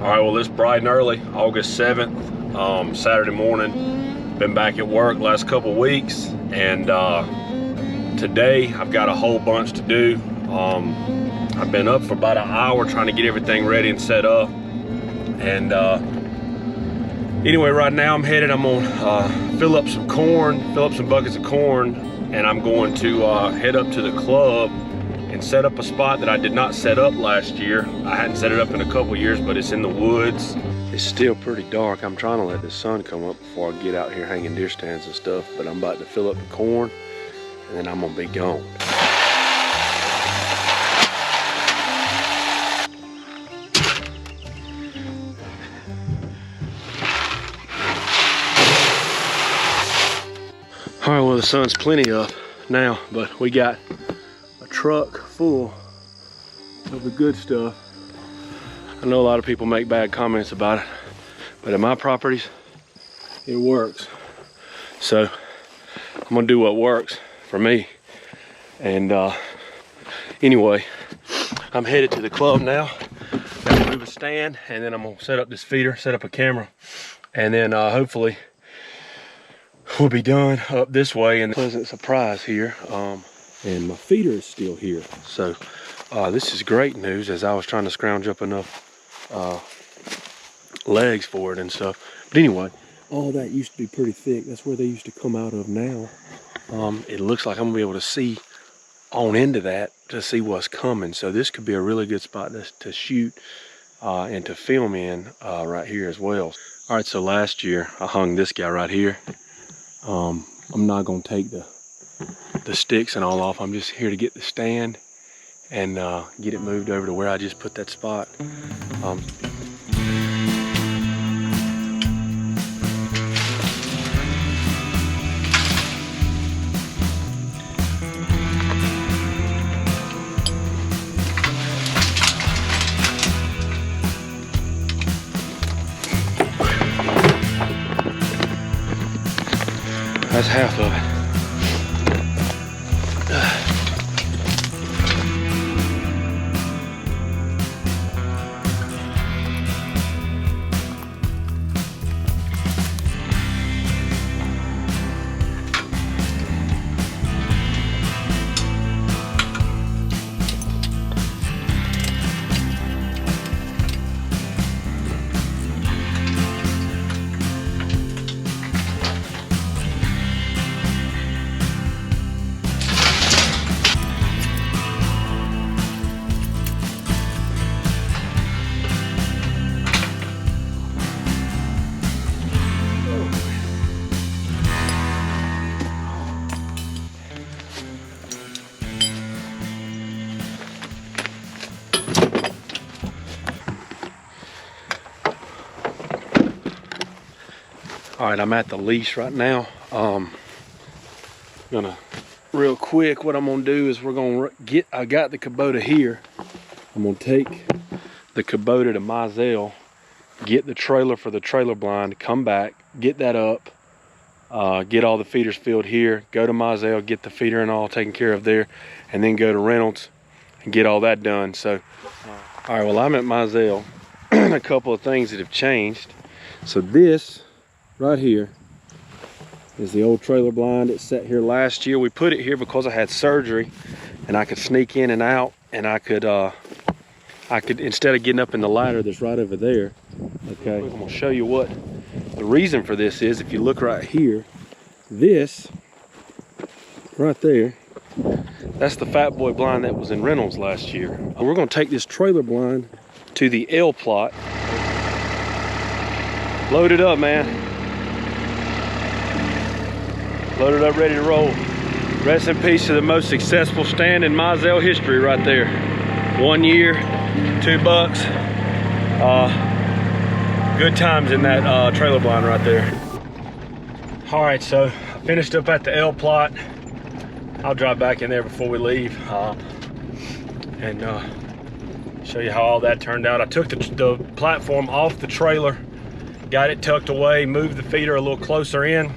All right, well, it's bright and early, August 7th, Saturday morning. Been back at work last couple weeks, and today I've got a whole bunch to do. I've been up for about an hour trying to get everything ready and set up. And anyway, right now I'm gonna fill up some buckets of corn, and I'm going to head up to the club and set up a spot that I did not set up last year. I hadn't set it up in a couple years, but it's in the woods. It's still pretty dark. I'm trying to let the sun come up before I get out here hanging deer stands and stuff, but I'm about to fill up the corn and then I'm gonna be gone. All right, well, the sun's plenty up now, but we got a truck full of the good stuff. I know a lot of people make bad comments about it, but at my properties, it works. So I'm gonna do what works for me. And anyway, I'm headed to the club now. Gotta move a stand, and then I'm gonna set up this feeder, set up a camera, and then hopefully we'll be done up this way. And pleasant surprise here. And my feeder is still here. So this is great news, as I was trying to scrounge up enough legs for it and stuff. But anyway, all that used to be pretty thick. That's where they used to come out of now. It looks like I'm gonna be able to see on into that to see what's coming. So this could be a really good spot to shoot and to film in right here as well. All right, so last year I hung this guy right here. I'm not gonna take the sticks and all off. I'm just here to get the stand and get it moved over to where I just put that spot. That's half of it. All right, I'm at the leash right now. Gonna real quick, what I'm gonna do is I got the Kubota here. I'm gonna take the Kubota to Mizell, get the trailer for the trailer blind, come back, get that up, get all the feeders filled here, go to Mizell, get the feeder and all taken care of there, and then go to Reynolds and get all that done. So, all right, well, I'm at Mizell. A couple of things that have changed. So this right here is the old trailer blind. It sat here last year. We put it here because I had surgery and I could sneak in and out, and I could instead of getting up in the ladder that's right over there. Okay, I'm gonna show you what the reason for this is. If you look right here, this right there, that's the Fat Boy blind that was in Reynolds last year. We're gonna take this trailer blind to the L plot. Load it up, man. Loaded up, ready to roll. Rest in peace to the most successful stand in Mizell history right there. 1 year, $2. Good times in that trailer blind right there. All right, so I finished up at the L plot. I'll drive back in there before we leave and show you how all that turned out. I took the platform off the trailer, got it tucked away, moved the feeder a little closer in.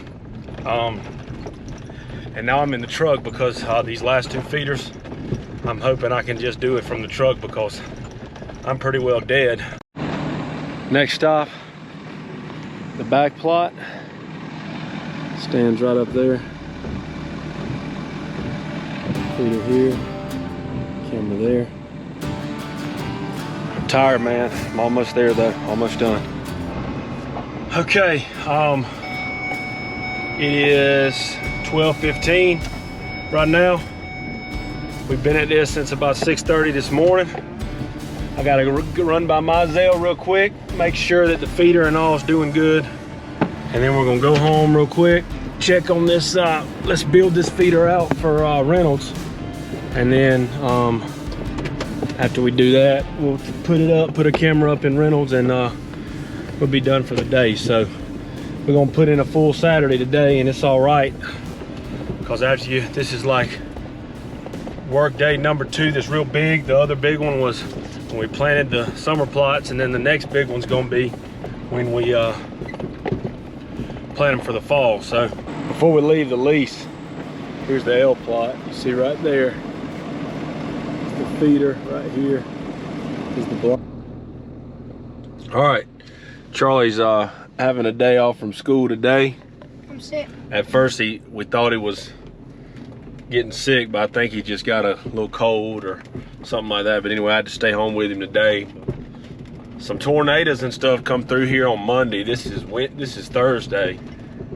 And now I'm in the truck because these last two feeders, I'm hoping I can just do it from the truck because I'm pretty well dead. Next stop, the back plot. Stands right up there. Feeder here, camera there. I'm tired, man. I'm almost there though, almost done. Okay, it is 12:15 right now. We've been at this since about 6:30 this morning. I gotta run by Mizell real quick, make sure that the feeder and all is doing good. And then we're gonna go home real quick, check on this, let's build this feeder out for Reynolds. And then after we do that, we'll put it up, put a camera up in Reynolds, and we'll be done for the day. So we're gonna put in a full Saturday today, and it's all right. Because after this is like work day number 2 that's real big. The other big one was when we planted the summer plots, and then the next big one's gonna be when we plant them for the fall. So before we leave the lease, here's the L plot. You see right there, the feeder right here is the block. All right, Charlie's having a day off from school today. I'm sick. At first we thought he was getting sick, but I think he just got a little cold or something like that. But anyway, I had to stay home with him today. Some tornadoes and stuff come through here on Monday. This is Thursday,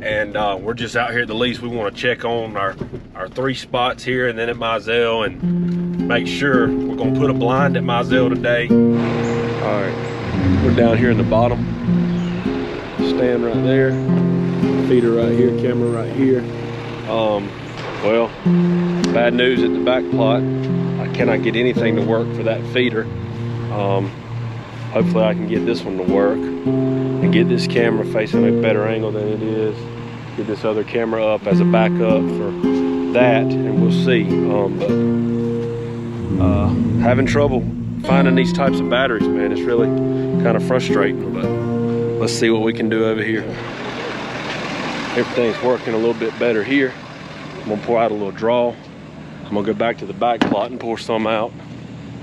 and we're just out here at the lease. We want to check on our 3 spots here and then at Mizell and make sure. We're gonna put a blind at Mizell today. All right, we're down here in the bottom. Stand right there, feeder right here, camera right here. Well, bad news at the back plot. I cannot get anything to work for that feeder. Hopefully I can get this one to work and get this camera facing a better angle than it is. Get this other camera up as a backup for that, and we'll see. Having trouble finding these types of batteries, man. It's really kind of frustrating, but let's see what we can do over here. Everything's working a little bit better here. I'm gonna pour out a little draw. I'm gonna go back to the back plot and pour some out.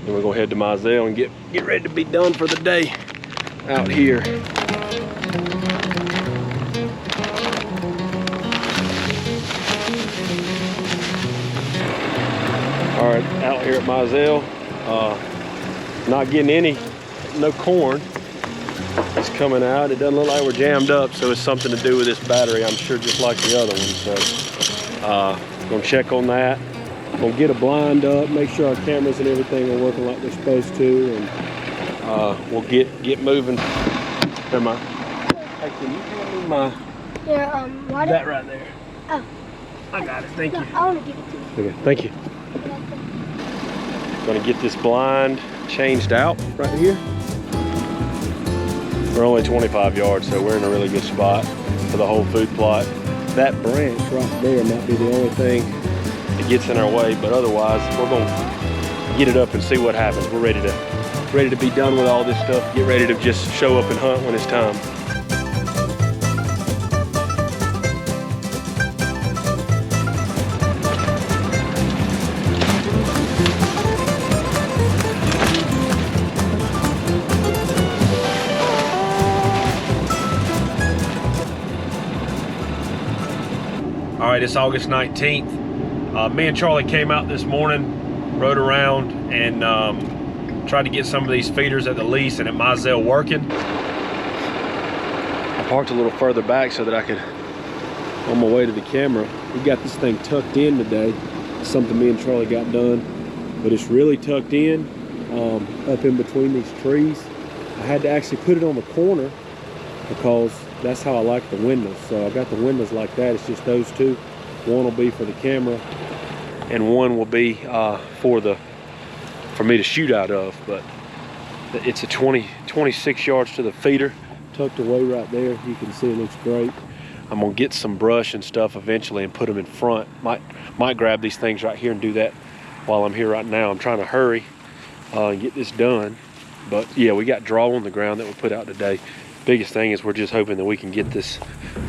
Then we're gonna head to Mizell and get ready to be done for the day out here. All right, out here at Mizell, not getting no corn. It's coming out. It doesn't look like we're jammed up, so it's something to do with this battery, I'm sure, just like the other one. So gonna check on that. Gonna get a blind up, make sure our cameras and everything are working like they're supposed to, and we'll get moving. Hey, can you give me my water? that right there? Oh, I got it. Thank you. I want to give it to you. Okay, thank you. Gonna get this blind changed out right here. We're only 25 yards, so we're in a really good spot for the whole food plot. That branch right there might be the only thing that gets in our way, but otherwise we're gonna get it up and see what happens. We're ready to be done with all this stuff, get ready to just show up and hunt when it's time. All right, it's August 19th. Me and Charlie came out this morning, rode around, and tried to get some of these feeders at the lease and at Mizell working. I parked a little further back so that I could, on my way to the camera. We got this thing tucked in today. It's something me and Charlie got done, but it's really tucked in, up in between these trees. I had to actually put it on the corner because that's how I like the windows. So I got the windows like that. It's just those two. One will be for the camera, and one will be for me to shoot out of. But it's a 26 yards to the feeder, tucked away right there. You can see it looks great. I'm gonna get some brush and stuff eventually and put them in front. Might grab these things right here and do that while I'm here right now. I'm trying to hurry and get this done. But yeah, we got draw on the ground that we put out today. Biggest thing is we're just hoping that we can get this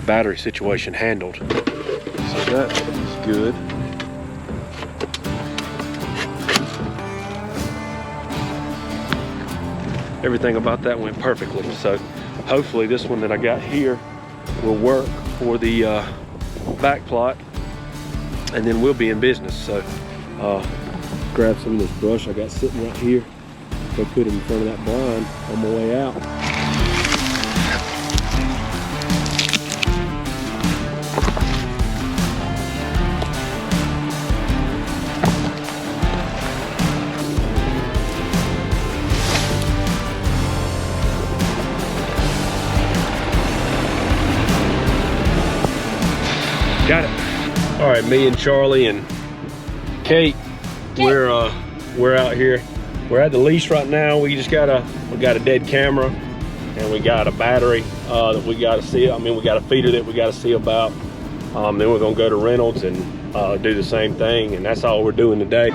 battery situation handled. So that is good. everything about that went perfectly. So hopefully this one that I got here will work for the back plot, and then we'll be in business. So grab some of this brush I got sitting right here. Go put it in front of that blind on my way out. Got it. All right, me and Charlie and Kate, we're out here. We're at the lease right now. We got a dead camera, and we got a battery that we got to see. I mean, we got a feeder that we got to see about. Then we're gonna go to Reynolds and do the same thing, and that's all we're doing today.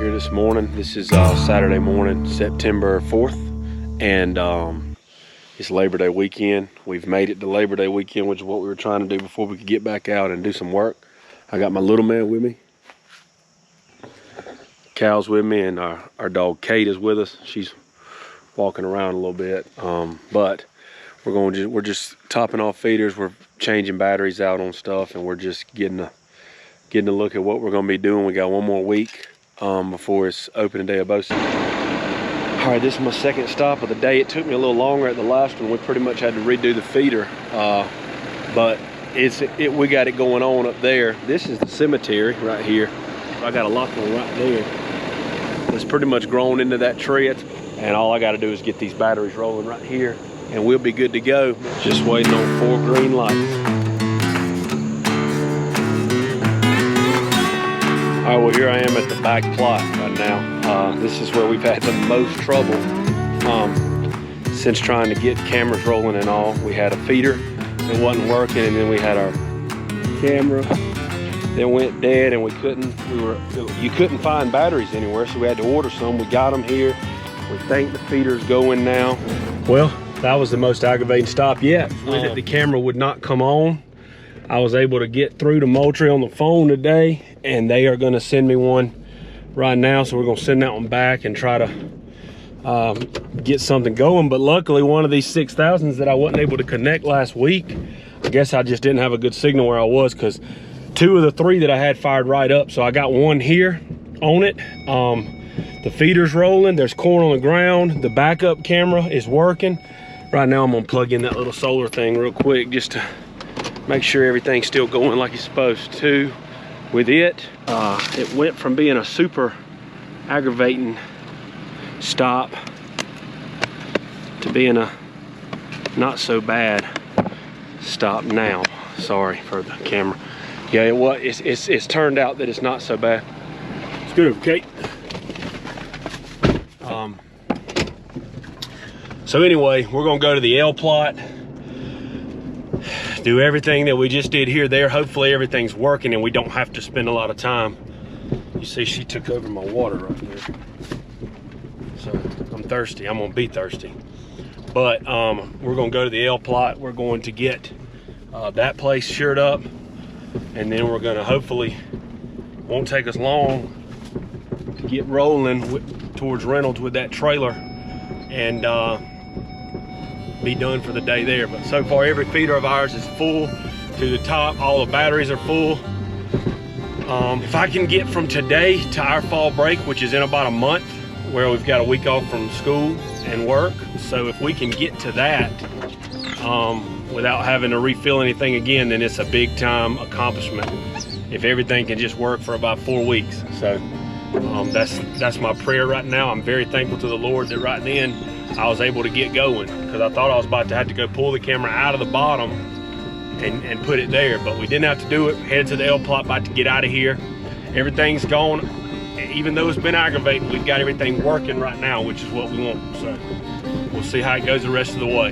This morning. This is Saturday morning, September 4th, and it's Labor Day weekend. We've made it to Labor Day weekend, which is what we were trying to do before we could get back out and do some work. I got my little man with me. Cal's with me, and our dog Kate is with us. She's walking around a little bit, but we're just topping off feeders. We're changing batteries out on stuff, and we're just getting a look at what we're going to be doing. We got one more week before it's opening day of bow season. All right, this is my second stop of the day. It took me a little longer at the last one. We pretty much had to redo the feeder, but we got it going on up there. This is the cemetery right here. I got a lock one right there. It's pretty much grown into that tree, and all I got to do is get these batteries rolling right here, and we'll be good to go. Just waiting on 4 green lights. All right, well, here I am at the back plot right now. This is where we've had the most trouble since trying to get cameras rolling and all. We had a feeder that wasn't working, and then we had our camera that went dead, and you couldn't find batteries anywhere, so we had to order some. We got them here. We think the feeder's going now. Well, that was the most aggravating stop yet. The camera would not come on. I was able to get through to Moultrie on the phone today, and they are gonna send me one right now. So we're gonna send that one back and try to get something going. But luckily, one of these 6000s that I wasn't able to connect last week, I guess I just didn't have a good signal where I was, because 2 of the 3 that I had fired right up. So I got one here on it. The feeder's rolling, there's corn on the ground, the backup camera is working. Right now I'm gonna plug in that little solar thing real quick just to make sure everything's still going like it's supposed to with it. It went from being a super aggravating stop to being a not so bad stop now. Sorry for the camera. Yeah, it's turned out that it's not so bad. It's good, okay. So anyway, we're gonna go to the L plot, do everything that we just did here, there. Hopefully everything's working and we don't have to spend a lot of time. You see, she took over my water right there. So I'm thirsty, I'm gonna be thirsty. But we're gonna go to the L plot. We're going to get that place shored up, and then we're gonna hopefully, won't take us long to get rolling towards Reynolds with that trailer and be done for the day there. But so far every feeder of ours is full to the top. All the batteries are full. If I can get from today to our fall break, which is in about a month, where we've got a week off from school and work, so if we can get to that without having to refill anything again, then it's a big time accomplishment. If everything can just work for about 4 weeks. So that's my prayer right now. I'm very thankful to the Lord that right then I was able to get going, because I thought I was about to have to go pull the camera out of the bottom and put it there, but we didn't have to do it. Headed to the L plot, about to get out of here, everything's gone. Even though it's been aggravating, we've got everything working right now, which is what we want. So we'll see how it goes the rest of the way.